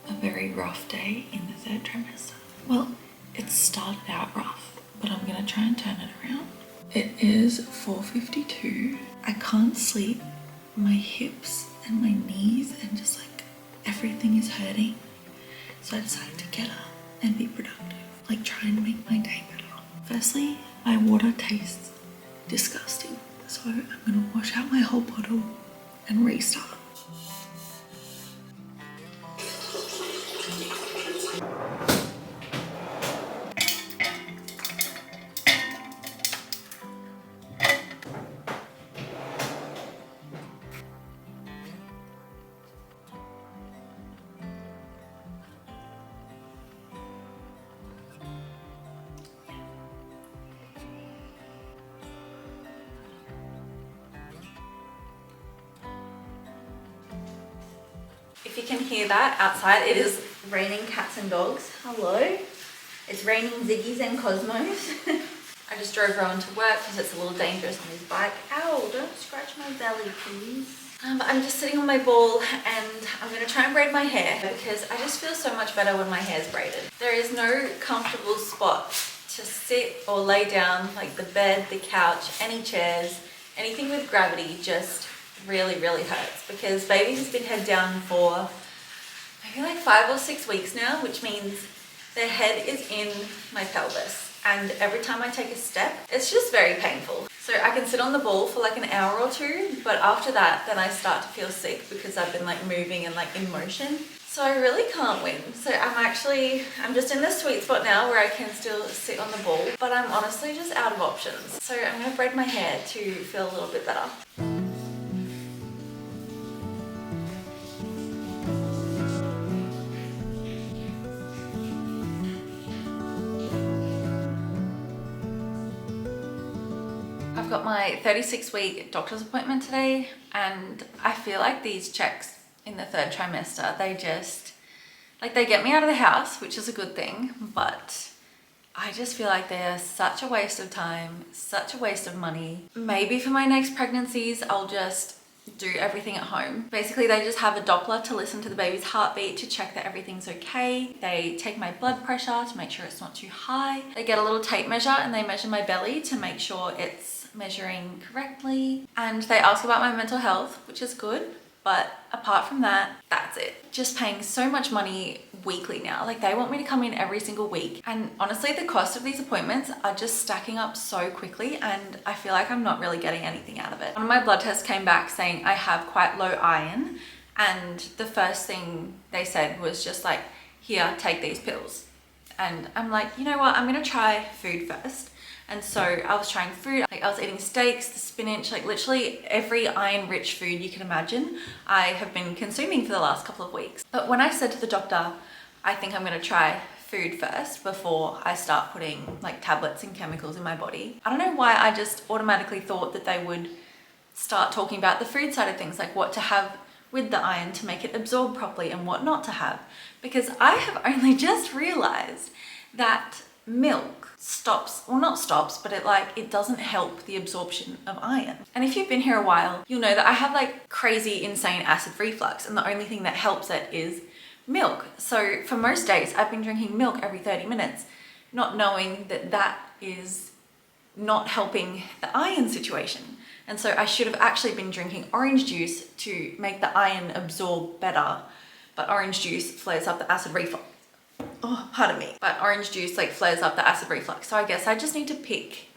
a very rough day in the third trimester. Well, it started out rough, but I'm gonna try and turn it around. It is 4:52. I can't sleep. My hips and my knees and just like everything is hurting. So I decided to get up and be productive, like try and make my day better. Firstly, my water tastes disgusting. So I'm gonna wash out my whole bottle and restart. If you can hear that outside, it is raining cats and dogs. Hello. It's raining Ziggies and Cosmos. I just drove Rowan to work because it's a little dangerous on his bike. Ow, don't scratch my belly, please. I'm just sitting on my ball and I'm going to try and braid my hair because I just feel so much better when my hair's braided. There is no comfortable spot to sit or lay down, like the bed, the couch, any chairs, anything with gravity just really hurts because baby has been head down for maybe like 5 or 6 weeks now, which means their head is in my pelvis, and every time I take a step it's just very painful. So I can sit on the ball for like an hour or two, but after that then I start to feel sick because I've been like moving and like in motion. So I really can't win. So I'm just in this sweet spot now where I can still sit on the ball, but I'm honestly just out of options. So I'm gonna braid my hair to feel a little bit better. I've got my 36-week doctor's appointment today, and I feel like these checks in the third trimester, they get me out of the house, which is a good thing, but I just feel like they're such a waste of time, such a waste of money. Maybe for my next pregnancies, I'll just do everything at home. Basically, they just have a Doppler to listen to the baby's heartbeat to check that everything's okay. They take my blood pressure to make sure it's not too high. They get a little tape measure and they measure my belly to make sure it's measuring correctly. And they ask about my mental health, which is good. But apart from that, that's it. Just paying so much money weekly now. Like, they want me to come in every single week. And honestly, the cost of these appointments are just stacking up so quickly, and I feel like I'm not really getting anything out of it. One of my blood tests came back saying I have quite low iron, and the first thing they said was just like, here, take these pills. And I'm like, you know what? I'm gonna try food first. And so I was trying food, like I was eating steaks, the spinach, like literally every iron-rich food you can imagine I have been consuming for the last couple of weeks. But when I said to the doctor, I think I'm gonna try food first before I start putting like tablets and chemicals in my body, I don't know why I just automatically thought that they would start talking about the food side of things, like what to have with the iron to make it absorb properly and what not to have. Because I have only just realized that milk stops, well not stops, but it doesn't help the absorption of iron. And if you've been here a while, you'll know that I have like crazy insane acid reflux, and the only thing that helps it is milk. So for most days I've been drinking milk every 30 minutes, not knowing that that is not helping the iron situation. And so I should have actually been drinking orange juice to make the iron absorb better, but orange juice flares up the acid reflux. Oh, pardon me. But orange juice like flares up the acid reflux. So I guess I just need to pick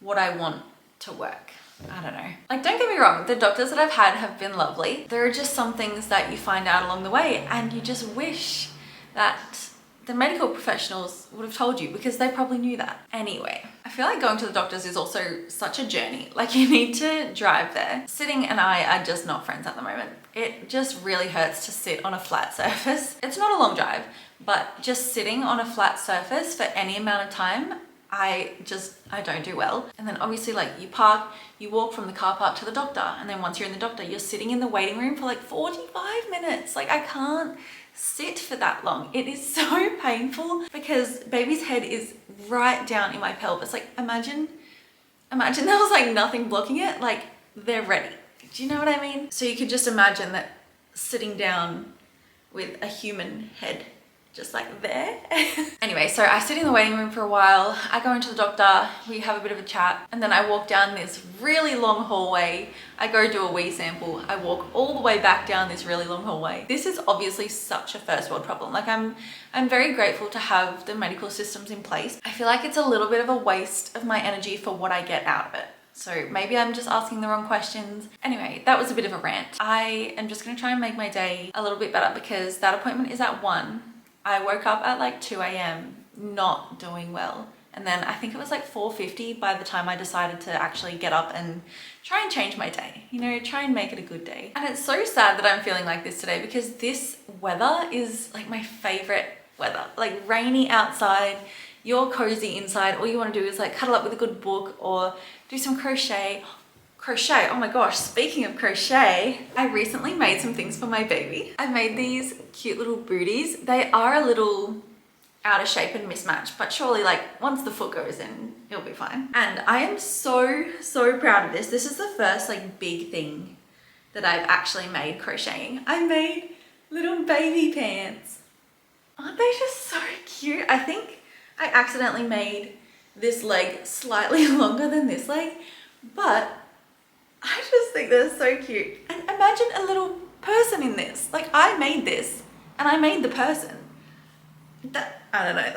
what I want to work. I don't know. Like, don't get me wrong, the doctors that I've had have been lovely. There are just some things that you find out along the way and you just wish that the medical professionals would have told you, because they probably knew that. Anyway, I feel like going to the doctors is also such a journey. Like, you need to drive there. Sitting and I are just not friends at the moment. It just really hurts to sit on a flat surface. It's not a long drive, but just sitting on a flat surface for any amount of time, I don't do well. And then obviously, like, you park, you walk from the car park to the doctor, and then once you're in the doctor, you're sitting in the waiting room for like 45 minutes. Like, I can't sit for that long. It is so painful because baby's head is right down in my pelvis. Like, imagine there was like nothing blocking it. Like, they're ready. Do you know what I mean? So you could just imagine that sitting down with a human head just like there. Anyway, so I sit in the waiting room for a while. I go into the doctor, we have a bit of a chat, and then I walk down this really long hallway. I go do a wee sample. I walk all the way back down this really long hallway. This is obviously such a first world problem. Like I'm very grateful to have the medical systems in place. I feel like it's a little bit of a waste of my energy for what I get out of it. So maybe I'm just asking the wrong questions. Anyway, that was a bit of a rant. I am just gonna try and make my day a little bit better because that appointment is at 1. I woke up at like 2 a.m. not doing well. And then I think it was like 4:50 by the time I decided to actually get up and try and change my day. You know, try and make it a good day. And it's so sad that I'm feeling like this today because this weather is like my favorite weather. Like rainy outside, you're cozy inside. All you want to do is like cuddle up with a good book or do some crochet. Crochet, oh my gosh, speaking of crochet, I recently made some things for my baby. I made these cute little booties. They are a little out of shape and mismatched, but surely like once the foot goes in, it'll be fine. And I am so proud of this. This is the first like big thing that I've actually made crocheting. I made little baby pants. Aren't they just so cute? I think I accidentally made this leg slightly longer than this leg, but I just think they're so cute. And imagine a little person in this. Like I made this and I made the person. I don't know,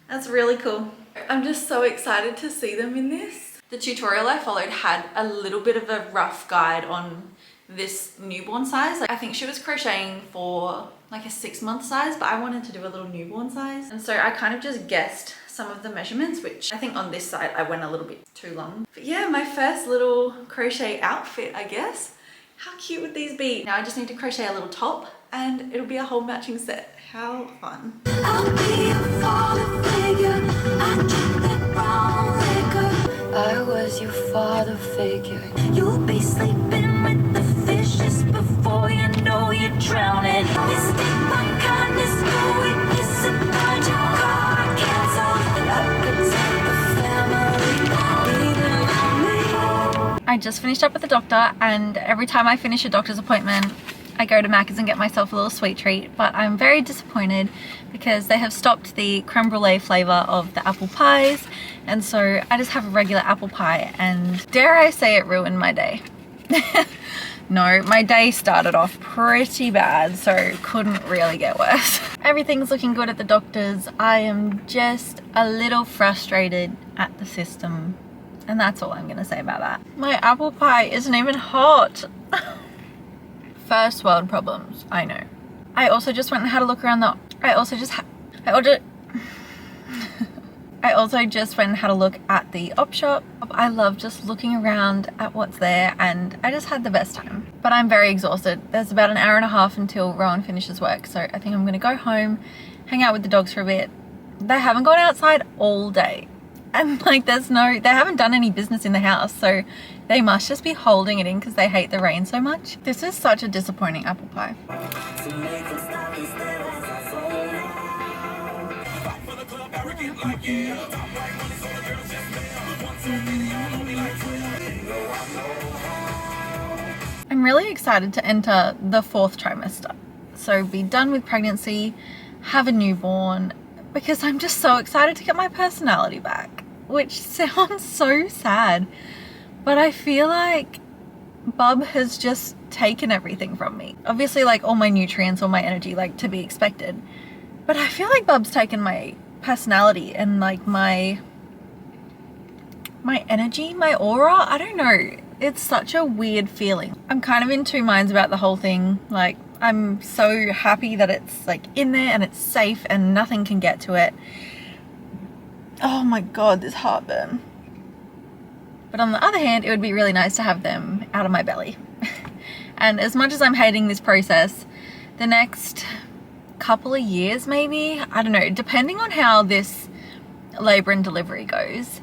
that's really cool. I'm just so excited to see them in this. The tutorial I followed had a little bit of a rough guide on this newborn size. Like, I think she was crocheting for like a 6-month size, but I wanted to do a little newborn size. And so I kind of just guessed some of the measurements, which I think on this side I went a little bit too long. But yeah, my first little crochet outfit, I guess. How cute would these be? Now I just need to crochet a little top and it'll be a whole matching set. How fun. I'll be a father figure. I drink that brown liquor. I was your father figure. You'll be sleeping with the fishes before you know you're drowning. Mistake my kindness, no weakness, and find your car canceled. I could take the family, leaving on me. I just finished up with the doctor, and every time I finish a doctor's appointment, I go to Macca's and get myself a little sweet treat, but I'm very disappointed because they have stopped the creme brulee flavour of the apple pies, and so I just have a regular apple pie, and dare I say it ruined my day. No, my day started off pretty bad, so couldn't really get worse. Everything's looking good at the doctor's. I am just a little frustrated at the system, and that's all I'm gonna say about that. My apple pie isn't even hot. First world problems, I know. I also just went and had a look around the, I also just went and had a look at the op shop. I love just looking around at what's there, and I just had the best time. But I'm very exhausted. There's about an hour and a half until Rowan finishes work, so I think I'm gonna go home, hang out with the dogs for a bit. They haven't gone outside all day. And like they haven't done any business in the house, so they must just be holding it in because they hate the rain so much. This is such a disappointing apple pie. I'm really excited to enter the 4th trimester. So be done with pregnancy, have a newborn, because I'm just so excited to get my personality back, which sounds so sad, but I feel like Bub has just taken everything from me. Obviously, like all my nutrients, all my energy, like to be expected, but I feel like Bub's taken my personality and like my energy, my aura. I don't know, it's such a weird feeling. I'm kind of in two minds about the whole thing. Like, I'm so happy that it's like in there and it's safe and nothing can get to it. Oh my god, this heartburn. But on the other hand, it would be really nice to have them out of my belly. And as much as I'm hating this process, the next couple of years maybe, I don't know, depending on how this labor and delivery goes,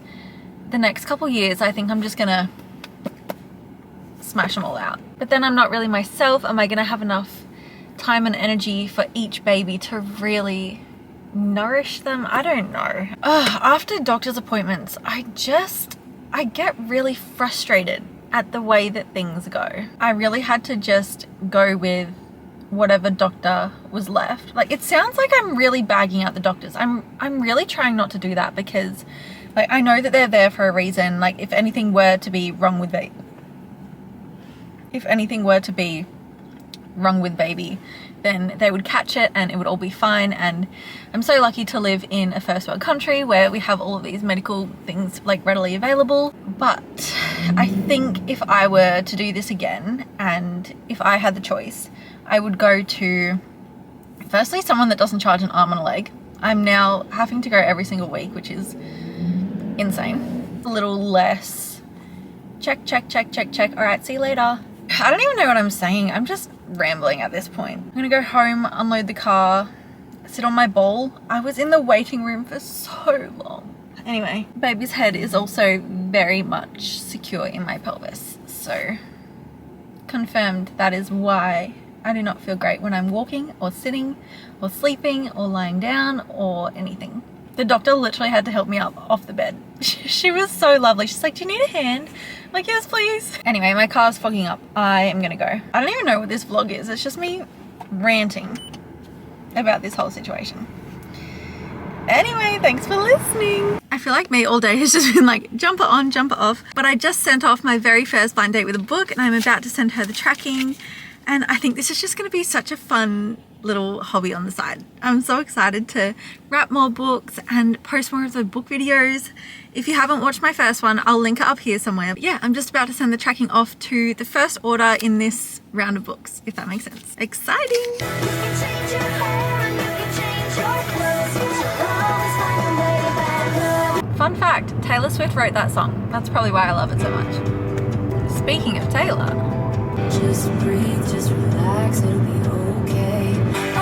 the next couple of years I think I'm just gonna smash them all out. But then I'm not really myself. Am I gonna have enough time and energy for each baby to really nourish them? I don't know. After doctor's appointments, I get really frustrated at the way that things go. I really had to just go with whatever doctor was left. Like, it sounds like I'm really bagging out the doctors. I'm really trying not to do that, because like, I know that they're there for a reason. Like, if anything were to be wrong with baby, then they would catch it and it would all be fine. And I'm so lucky to live in a first world country where we have all of these medical things like readily available. But I think if I were to do this again, and if I had the choice, I would go to, firstly, someone that doesn't charge an arm and a leg. I'm now having to go every single week, which is insane. A little less check. All right, see you later. I don't even know what I'm saying. I'm just rambling at this point. I'm gonna go home, unload the car, sit on my ball. I was in the waiting room for so long. Anyway, baby's head is also very much secure in my pelvis. So confirmed that is why I do not feel great when I'm walking or sitting or sleeping or lying down or anything. The doctor literally had to help me up off the bed. She was so lovely. She's like, do you need a hand? I'm like, yes, please. Anyway, my car's fogging up. I am gonna go. I don't even know what this vlog is. It's just me ranting about this whole situation. Anyway, thanks for listening. I feel like me all day has just been like, jumper on, jumper off. But I just sent off my very first blind date with a book, and I'm about to send her the tracking. And I think this is just gonna be such a fun little hobby on the side. I'm so excited to wrap more books and post more of the book videos. If you haven't watched my first one, I'll link it up here somewhere. But yeah, I'm just about to send the tracking off to the first order in this round of books, if that makes sense. Exciting! Fun fact, Taylor Swift wrote that song. That's probably why I love it so much. Speaking of Taylor. Just breathe, just relax, it'll be okay.